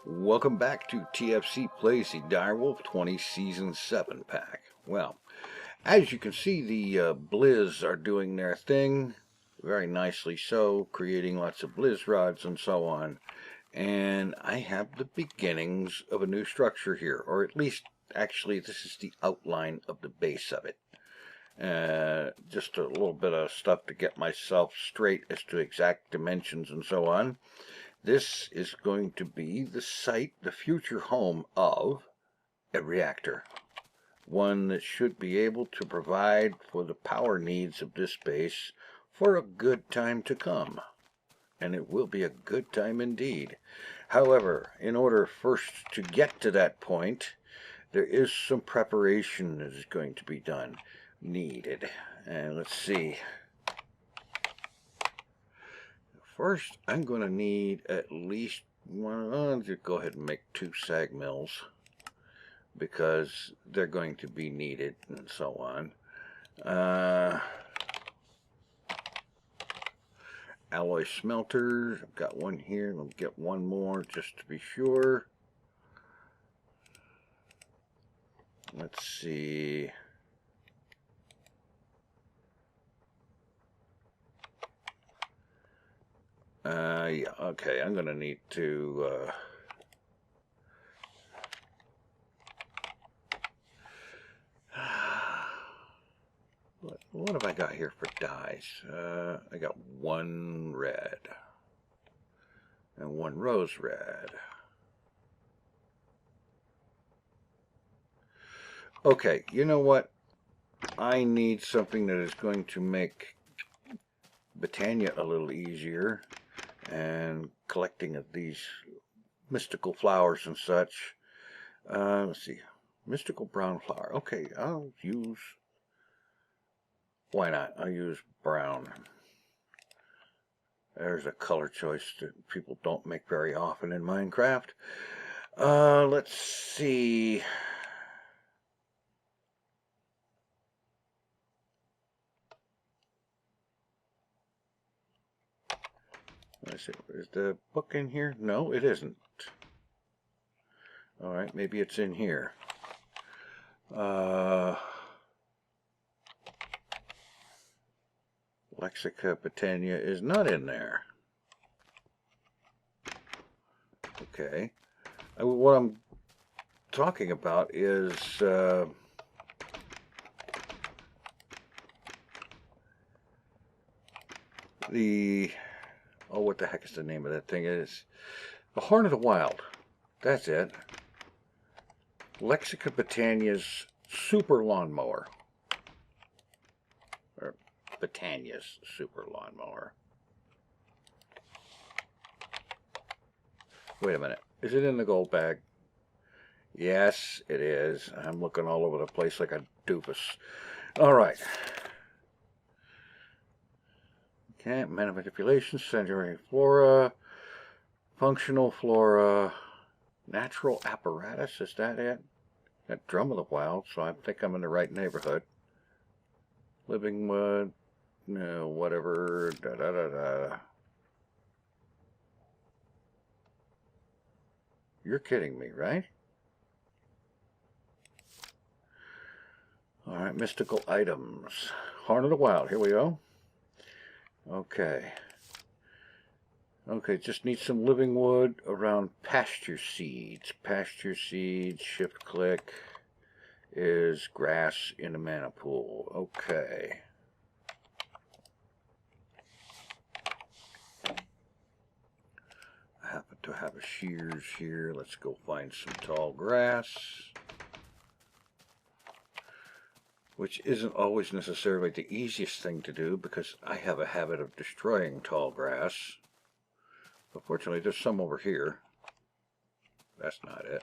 Welcome back to TFC Plays the Direwolf20 Season 7 pack. Well, as you can see, the Blizz are doing their thing, very nicely so, creating lots of Blizz rods and so on. And I have the beginnings of a new structure here, or at least, actually, this is the outline of the base of it. Just a little bit of stuff to get myself straight as to exact dimensions and so on. This is going to be the site, the future home of a reactor. One that should be able to provide for the power needs of this base for a good time to come. And it will be a good time indeed. However, in order first to get to that point, there is some preparation that is going to be done, needed. And let's see. First, I'm going to need at least one. I'll just go ahead and make 2 sag mills because they're going to be needed and so on. Alloy smelters. I've got one here. Let me get one more just to be sure. Let's see. Yeah, okay, I'm going to need to, what have I got here for dyes? I got 1 red and 1 rose red. Okay, you know what? I need something that is going to make Botania a little easier, and collecting of these mystical flowers and such. Let's see, mystical brown flower. Okay, I'll use, why not? I'll use brown. There's a color choice that people don't make very often in Minecraft. Let's see. Let's see, is the book in here? No, it isn't. Alright, maybe it's in here. Lexica Botania is not in there. Okay. What I'm talking about is the... oh, what the heck is the name of that thing? It is the Horn of the Wild. That's it. Lexica Botania's super lawnmower. Or Botania's super lawnmower. Wait a minute. Is it in the gold bag? Yes, it is. I'm looking all over the place like a doofus. All right. Okay, manipulation, centering flora, functional flora, natural apparatus, is that it? That Drum of the Wild, so I think I'm in the right neighborhood. Living wood, no, whatever, da-da-da-da. You're kidding me, right? Alright, mystical items. Horn of the Wild, here we go. Okay. Okay, just need some living wood around pasture seeds. Pasture seeds, shift click, is grass in a mana pool. Okay. I happen to have a shears here. Let's go find some tall grass. Which isn't always necessarily the easiest thing to do because I have a habit of destroying tall grass. But fortunately, there's some over here. That's not it.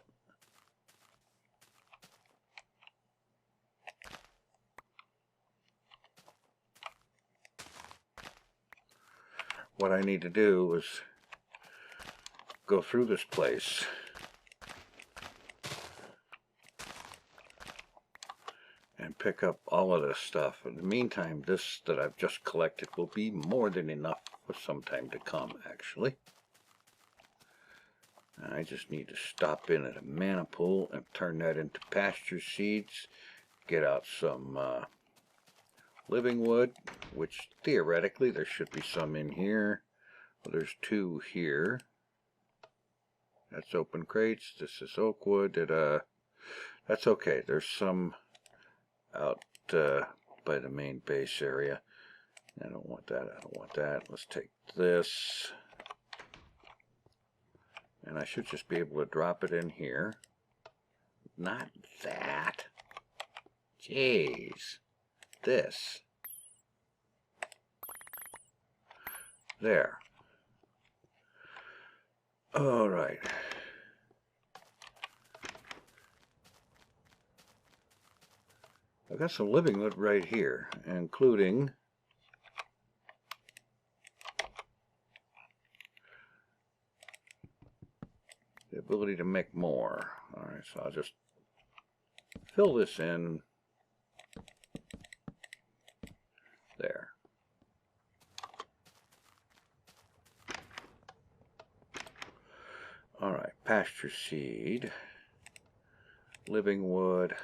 What I need to do is go through this place and pick up all of this stuff. In the meantime, this that I've just collected will be more than enough for some time to come, actually. I just need to stop in at a mana pool and turn that into pasture seeds. Get out some living wood, which theoretically there should be some in here. Well, there's 2 here. That's open crates. This is oak wood. That's okay. There's some out by the main base area. I don't want that. I don't want that. Let's take this. And I should just be able to drop it in here. Not that. Jeez. This. There. All right. I've got some living wood right here, including the ability to make more. All right, so I'll just fill this in there. All right, pasture seed, living wood,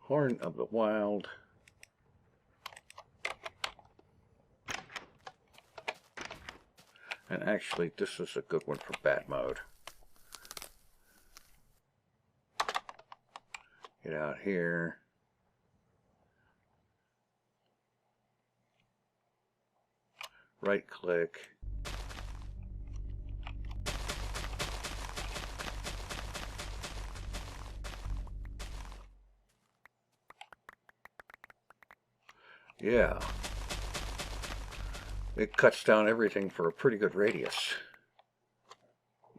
horn of the wild, and actually this is a good one for bat mode. Get out here. Right click. Yeah. It cuts down everything for a pretty good radius.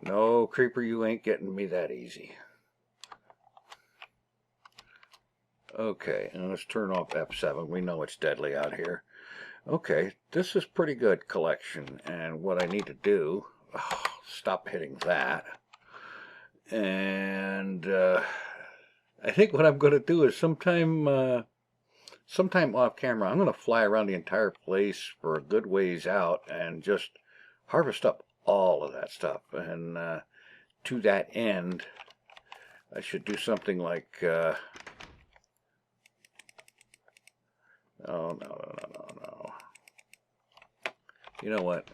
No, creeper, you ain't getting me that easy. Okay, and let's turn off F7. We know it's deadly out here. Okay, this is pretty good collection. And what I need to do, stop hitting that. And I think what I'm going to do is sometime off camera, I'm going to fly around the entire place for a good ways out and just harvest up all of that stuff. And to that end, I should do something like, oh, no. You know what?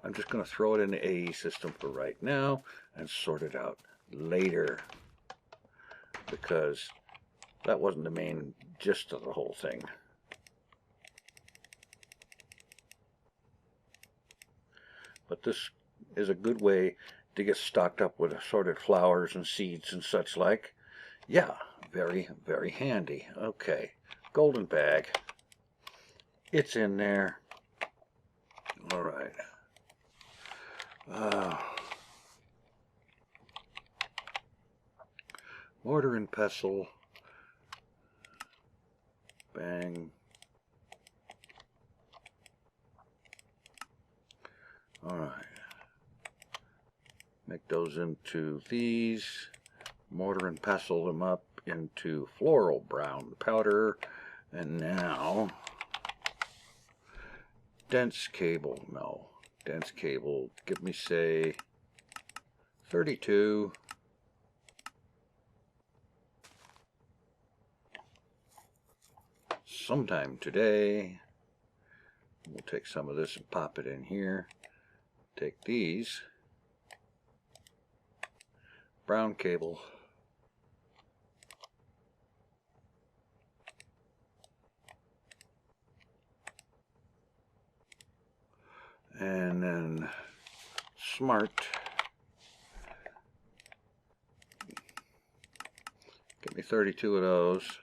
I'm just going to throw it in the AE system for right now and sort it out later, because that wasn't the main gist of the whole thing. But this is a good way to get stocked up with assorted flowers and seeds and such like. Yeah, very, very handy. Okay, golden bag. It's in there. All right. Mortar and pestle. Bang. All right. Make those into these. Mortar and pestle them up into floral brown powder. And now, dense cable. No. Dense cable. Give me, say, 32. Sometime today. We'll take some of this and pop it in here. Take these. Brown cable. And then smart. Give me 32 of those.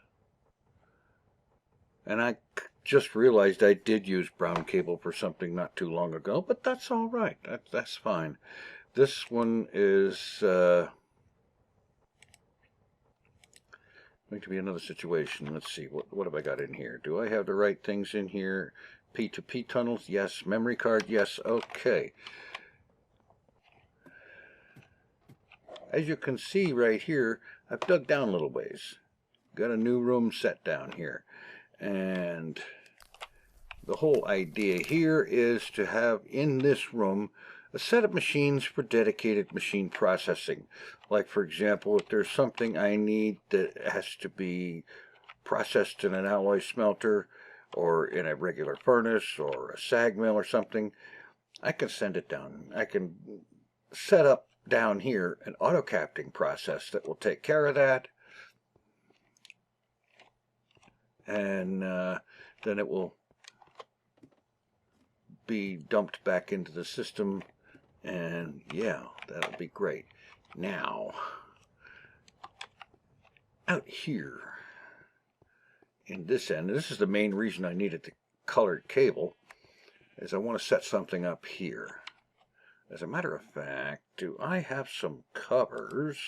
And I just realized I did use brown cable for something not too long ago, but that's all right. That's fine. This one is going to be another situation. Let's see, what have I got in here? Do I have the right things in here? P2P tunnels, yes. Memory card, yes. Okay. As you can see right here, I've dug down a little ways. Got a new room set down here. And the whole idea here is to have in this room a set of machines for dedicated machine processing. Like, for example, if there's something I need that has to be processed in an alloy smelter or in a regular furnace or a sag mill or something, I can send it down. I can set up down here an auto capting process that will take care of that, and then it will be dumped back into the system, and yeah, that'll be great. Now, out here in this end, this is the main reason I needed the colored cable, is I want to set something up here. As a matter of fact, do I have some covers?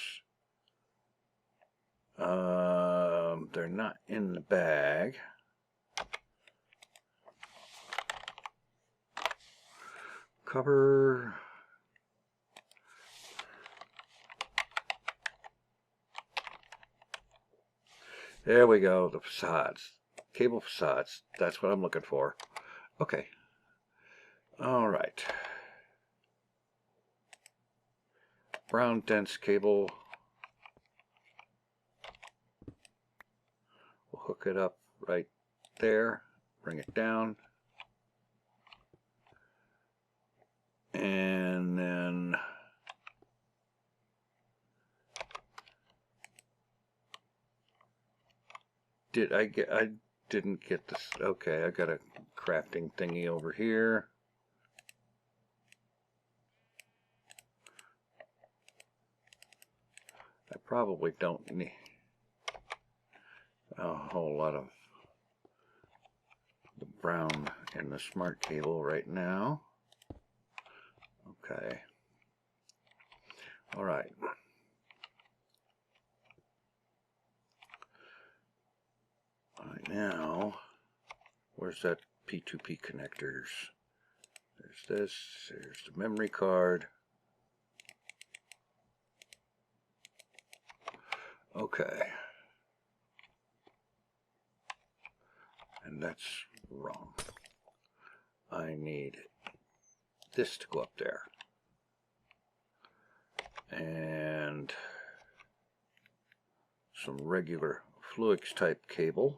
They're not in the bag. Cover. There we go, the facades. Cable facades. That's what I'm looking for. Okay. All right. Brown dense cable. We'll hook it up right there. Bring it down. And then I didn't get this. Okay, I got a crafting thingy over here. I probably don't need a whole lot of the brown in the smart cable right now. Okay. All right. Right now, where's that P2P connectors? There's this, there's the memory card. Okay. And that's wrong. I need this to go up there. And some regular Fluix type cable.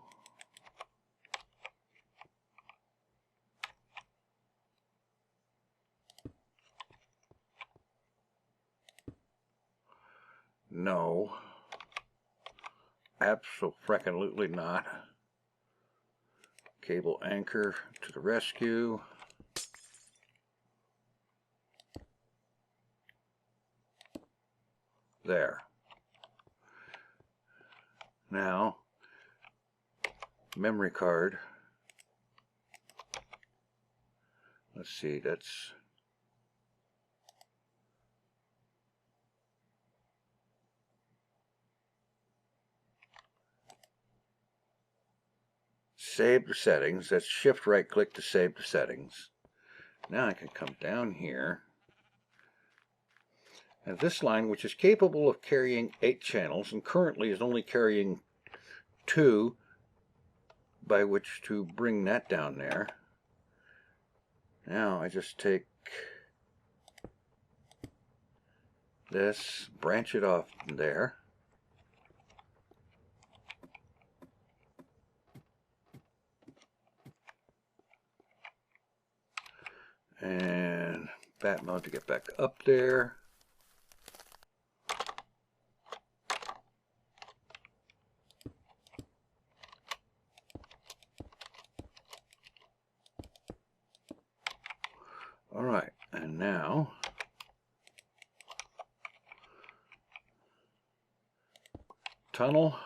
No. Abso-freaking-lutely not. Cable anchor to the rescue. There. Now, memory card. Let's see, that's save the settings. That's shift right click to save the settings. Now I can come down here. And this line, which is capable of carrying 8 channels and currently is only carrying 2, by which to bring that down there. Now I just take this, branch it off from there. And bat mode to get back up there. All right, and now tunnel,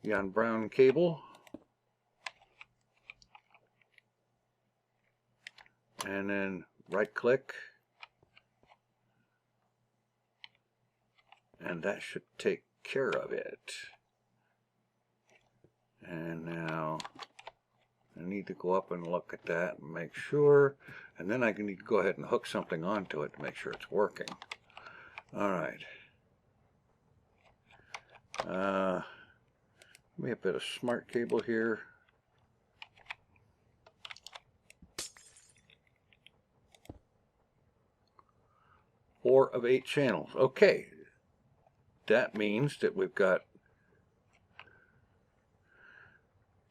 Jan Brown cable, and then right click, and that should take care of it. And now I need to go up and look at that and make sure, and then I need to go ahead and hook something onto it to make sure it's working. All right. Maybe a bit of smart cable here. Four of 8 channels. Okay, that means that we've got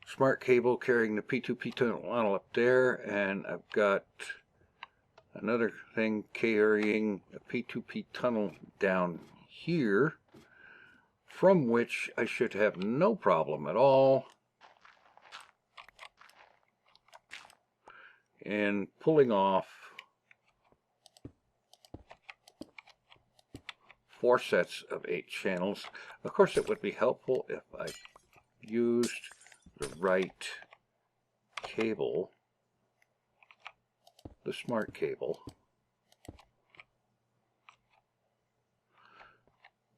smart cable carrying the P2P tunnel up there, and I've got another thing carrying a P2P tunnel down here, from which I should have no problem at all in pulling off 4 sets of 8 channels. Of course, it would be helpful if I used the right cable, the smart cable.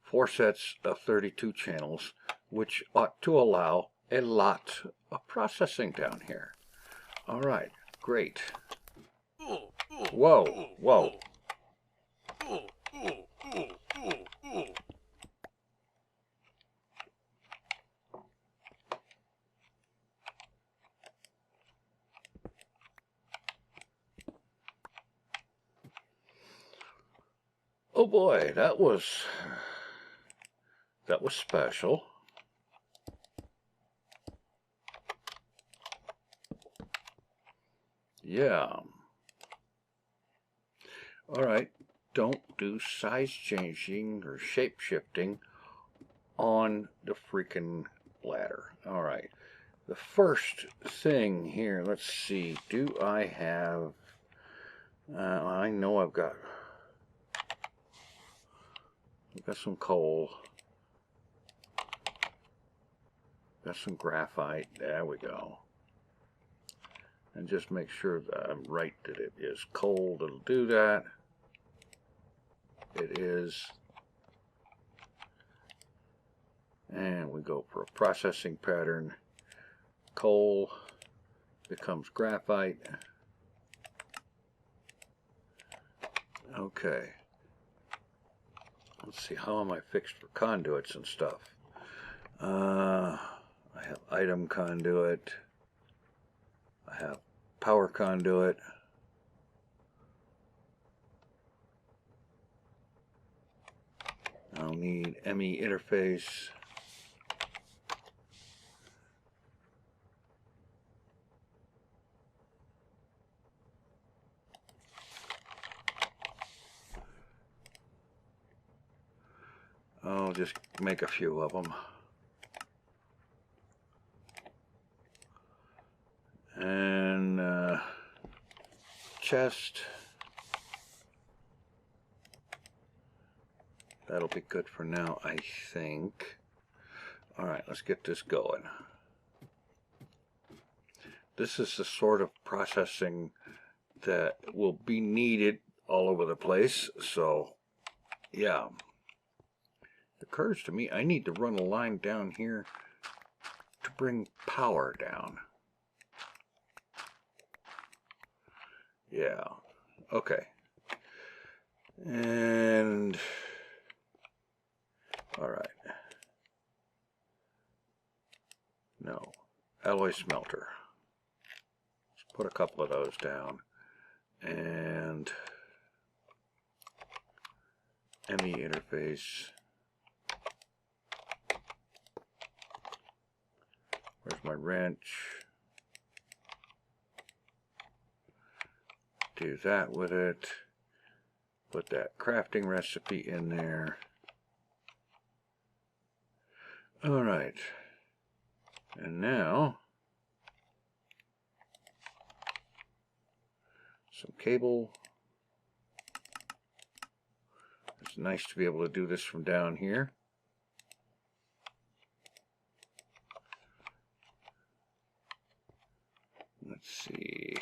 4 sets of 32 channels, which ought to allow a lot of processing down here. All right, great. Whoa, whoa. Oh boy, that was special. Yeah. All right, don't do size changing or shape shifting on the freaking ladder. All right, the first thing here, let's see, do I have, I know I've got some coal, got some graphite, there we go. And just make sure that I'm right, that it is coal that'll do that. It is. And we go for a processing pattern. Coal becomes graphite. Okay. Let's see, how am I fixed for conduits and stuff? I have item conduit. I have power conduit. I'll need ME interface. I'll just make a few of them. And chest. That'll be good for now, I think. All right, let's get this going. This is the sort of processing that will be needed all over the place. So, yeah. It occurs to me I need to run a line down here to bring power down. Yeah. Okay. And all right. No. Alloy smelter. Let's put a couple of those down. And ME interface. Where's my wrench? Do that with it. Put that crafting recipe in there. All right. And now, some cable. It's nice to be able to do this from down here. Let's see.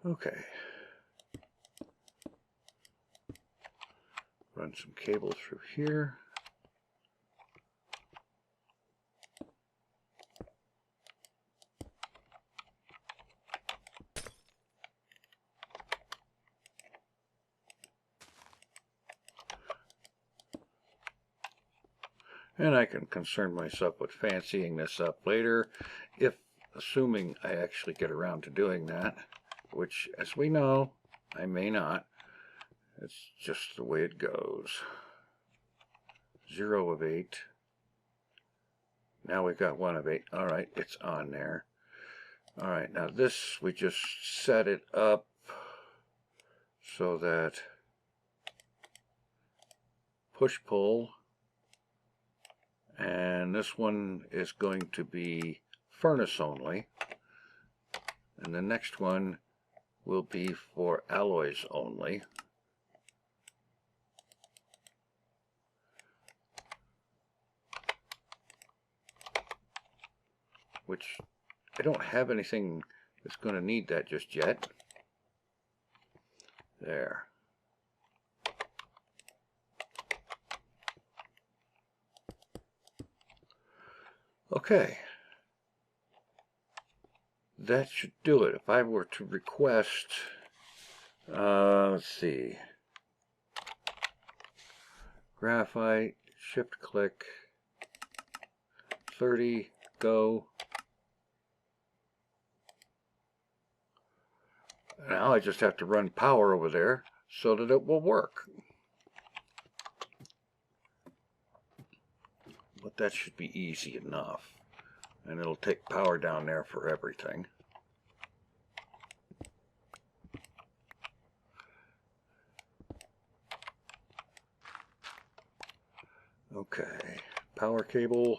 Okay. Run some cable through here. And I can concern myself with fancying this up later, assuming I actually get around to doing that, which, as we know, I may not. It's just the way it goes. 0 of 8. Now we've got 1 of 8. All right, it's on there. All right, now this, we just set it up so that push-pull, and this one is going to be furnace only, and the next one will be for alloys only. Which I don't have anything that's going to need that just yet. There. Okay. That should do it. If I were to request, let's see, graphite, shift click, 30, go. Now I just have to run power over there so that it will work. But that should be easy enough. And it'll take power down there for everything. Okay, power cable.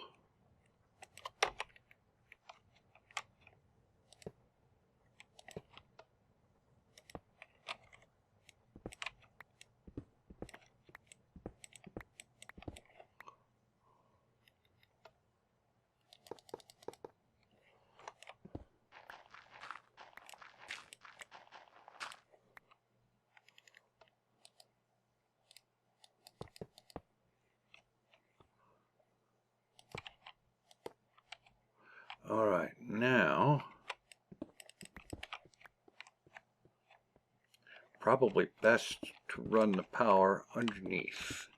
All right, now probably best to run the power underneath.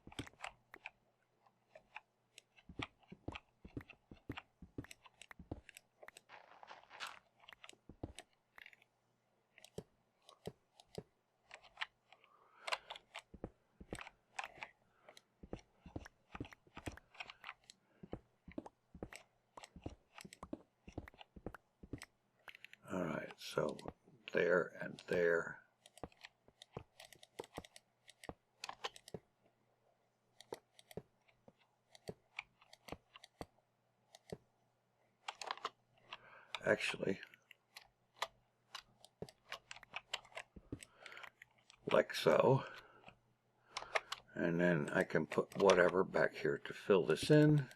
All right, so there and there. Actually, like so. And then I can put whatever back here to fill this in.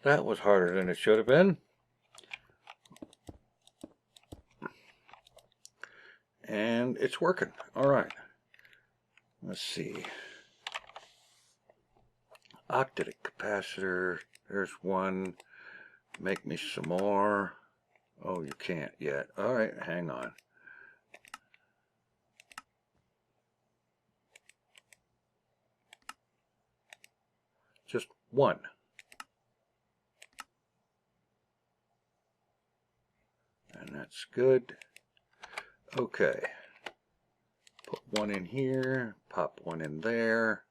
That was harder than it should have been. And it's working. All right. Let's see. Octadic capacitor. There's one. Make me some more. Oh, you can't yet. All right, hang on. Just one. And that's good. Okay. Put one in here, pop one in there.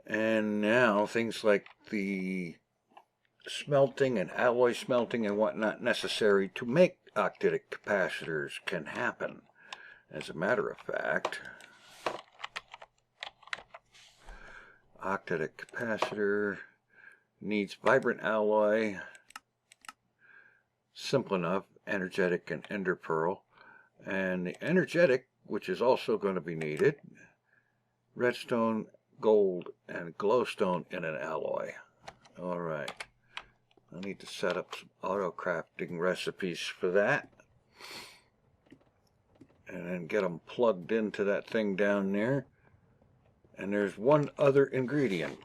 And now things like the smelting and alloy smelting and whatnot necessary to make octadic capacitors can happen. As a matter of fact, octadic capacitor needs vibrant alloy, simple enough, energetic and ender pearl. And the energetic, which is also going to be needed, redstone, gold, and glowstone in an alloy. All right. I need to set up some auto crafting recipes for that. And then get them plugged into that thing down there. And there's one other ingredient.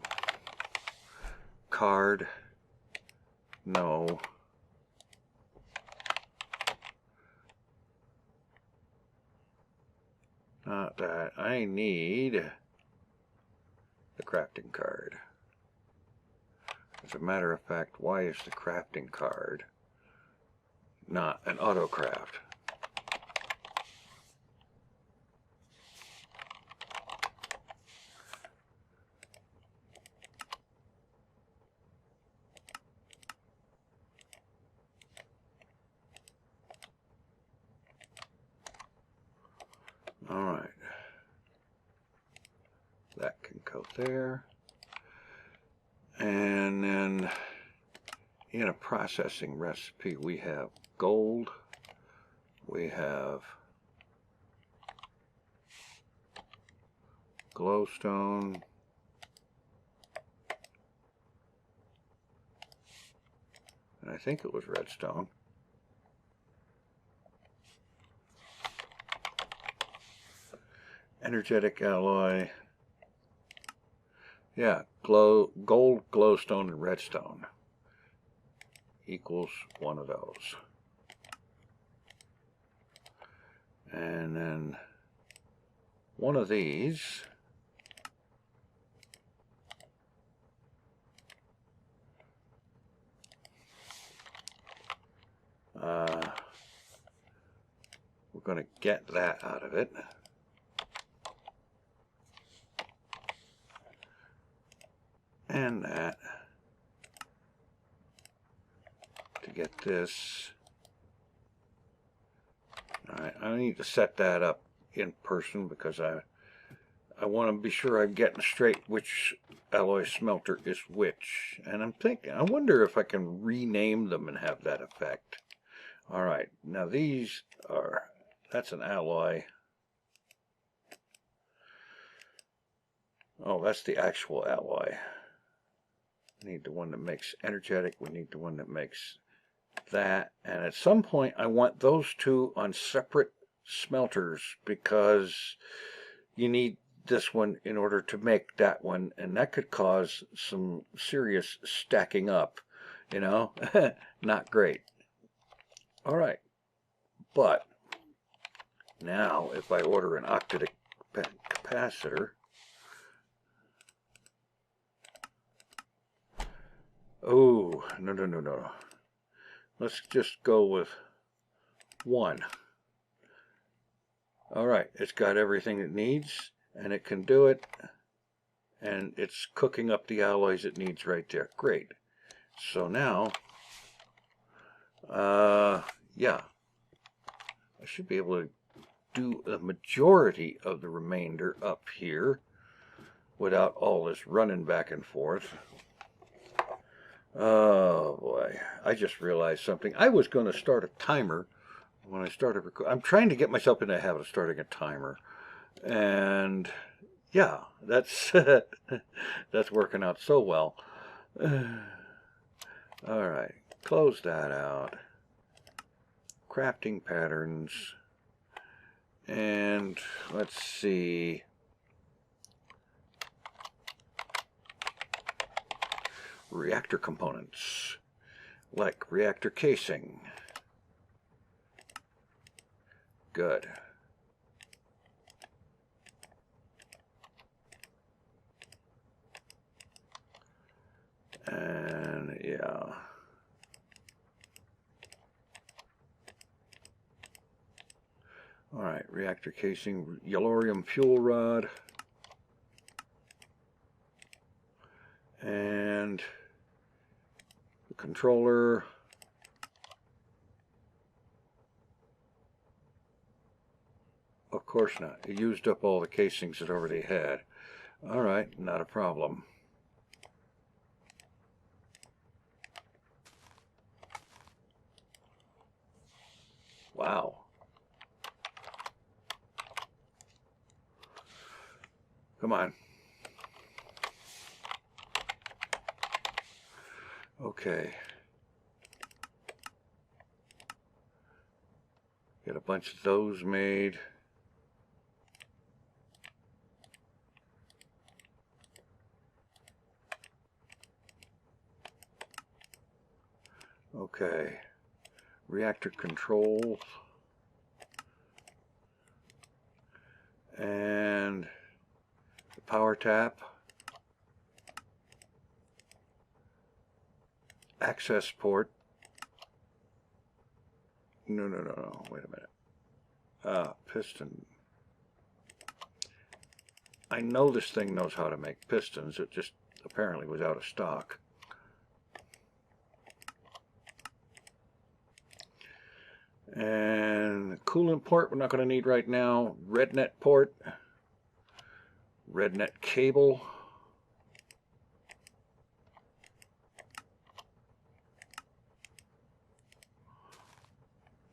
Card No. Not that. I need the crafting card. As a matter of fact, why is the crafting card not an autocraft? All right. That can go there. And then in a processing recipe, we have gold, we have glowstone, and I think it was redstone. Energetic alloy. Yeah, gold, glowstone, and redstone equals one of those. And then one of these we're going to get that out of it. And that to get this. Alright, I need to set that up in person because I want to be sure I'm getting straight which alloy smelter is which. And I'm thinking, I wonder if I can rename them and have that effect. Alright, now these are, that's an alloy. Oh, that's the actual alloy. We need the one that makes energetic. We need the one that makes that. And at some point, I want those two on separate smelters because you need this one in order to make that one. And that could cause some serious stacking up, you know. Not great. All right. But now, if I order an octadic capacitor, oh, no. Let's just go with one. All right, it's got everything it needs, and it can do it, and it's cooking up the alloys it needs right there. Great. So now, yeah, I should be able to do the majority of the remainder up here without all this running back and forth. Oh boy, I just realized something. I was going to start a timer when I started recording. I'm trying to get myself in the habit of starting a timer. And yeah, that's that's working out so well. All right, close that out. Crafting patterns. And let's see. Reactor components, like reactor casing. Good. And yeah. All right, reactor casing, yellorium fuel rod. And the controller. Of course not. It used up all the casings it already had. All right, not a problem. Wow. Come on. Okay. Get a bunch of those made. Okay, reactor controls, and the power tap, access port. No, wait a minute. Piston. I know this thing knows how to make pistons, it just apparently was out of stock. And coolant port we're not going to need right now. RedNet port, RedNet cable,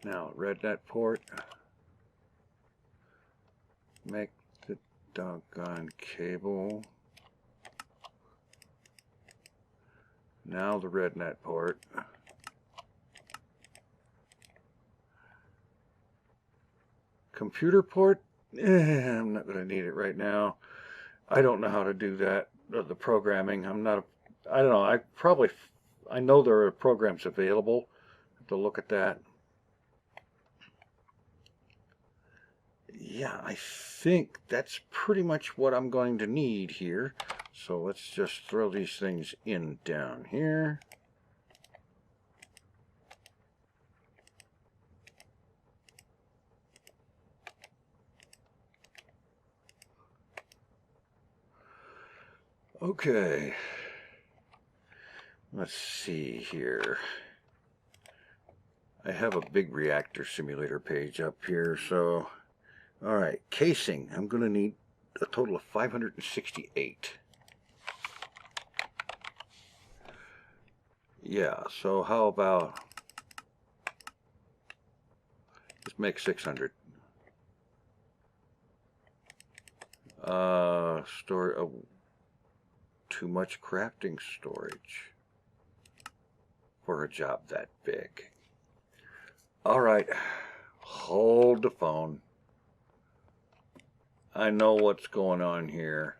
now RedNet port, make the doggone cable, now the RedNet port. Computer port, I'm not going to need it right now. I don't know how to do that, the programming. I don't know, I know there are programs available. I have to look at that. Yeah, I think that's pretty much what I'm going to need here. So let's just throw these things in down here. Okay, let's see here. I have a big reactor simulator page up here, so alright, casing. I'm going to need a total of 568. Yeah, so how about let's make 600. Too much crafting storage for a job that big. Alright, hold the phone. I know what's going on here.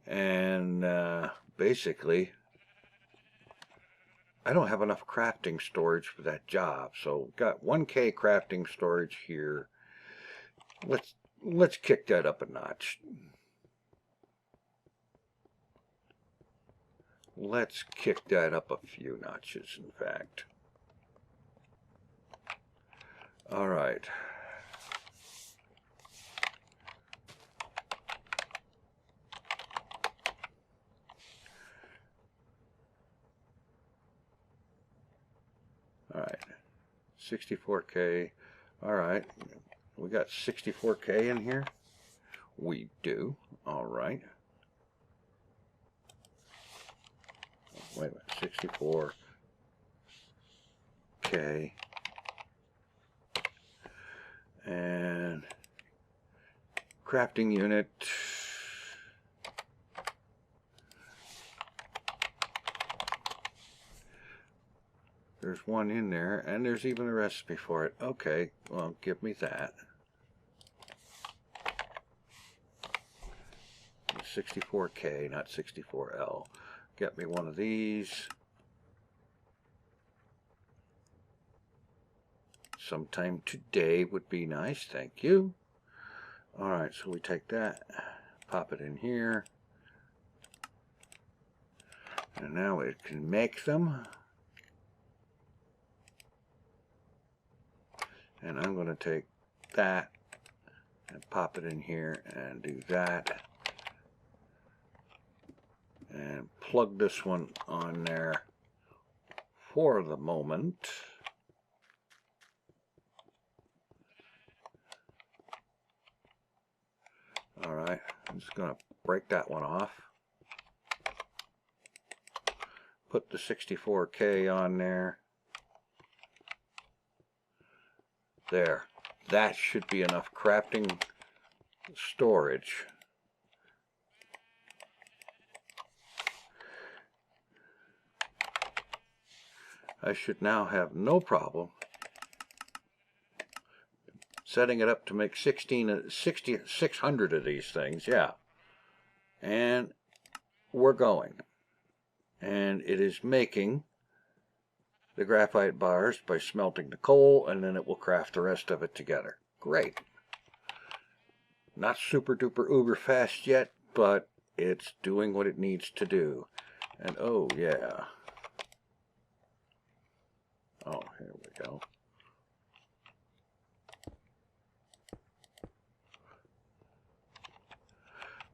And basically, I don't have enough crafting storage for that job. So got 1K crafting storage here. Let's kick that up a notch. Let's kick that up a few notches, in fact. All right. All right. 64K. All right. We got 64K in here? We do. All right. Wait a minute. 64K. And crafting unit. There's one in there, and there's even a recipe for it. Okay, well, give me that. 64K, not 64L. Get me one of these. Sometime today would be nice, thank you. Alright, so we take that, pop it in here. And now it can make them. And I'm going to take that and pop it in here and do that. And plug this one on there for the moment. Alright, I'm just going to break that one off. Put the 64K on there. There. That should be enough crafting storage. I should now have no problem setting it up to make 600 of these things, yeah. And we're going. and it is making the graphite bars by smelting the coal, and then it will craft the rest of it together. Great. Not super duper uber fast yet, but it's doing what it needs to do. And oh yeah. Oh, here we go.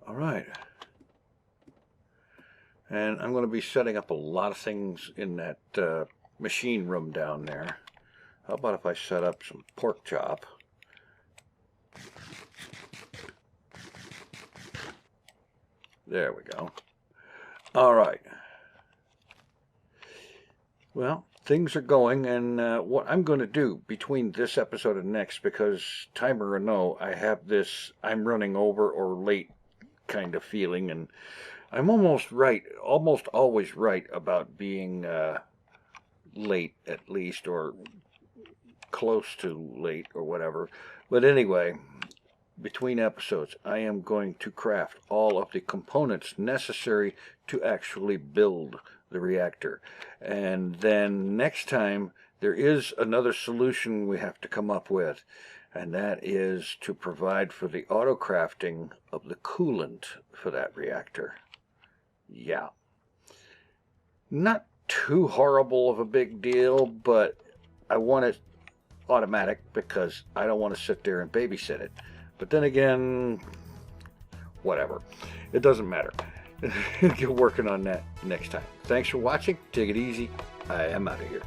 All right. And I'm going to be setting up a lot of things in that machine room down there. How about if I set up some pork chop? There we go. All right. Well, things are going, and what I'm going to do between this episode and next, because timer or no, I have this I'm running over or late kind of feeling, and I'm almost always right about being late at least, or close to late or whatever. But anyway, between episodes, I am going to craft all of the components necessary to actually build the reactor. And then next time, there is another solution we have to come up with, and that is to provide for the auto crafting of the coolant for that reactor. Yeah. Not too horrible of a big deal, but I want it automatic because I don't want to sit there and babysit it. But then again, whatever. It doesn't matter. Get working on that next time. Thanks for watching. Take it easy. I am out of here.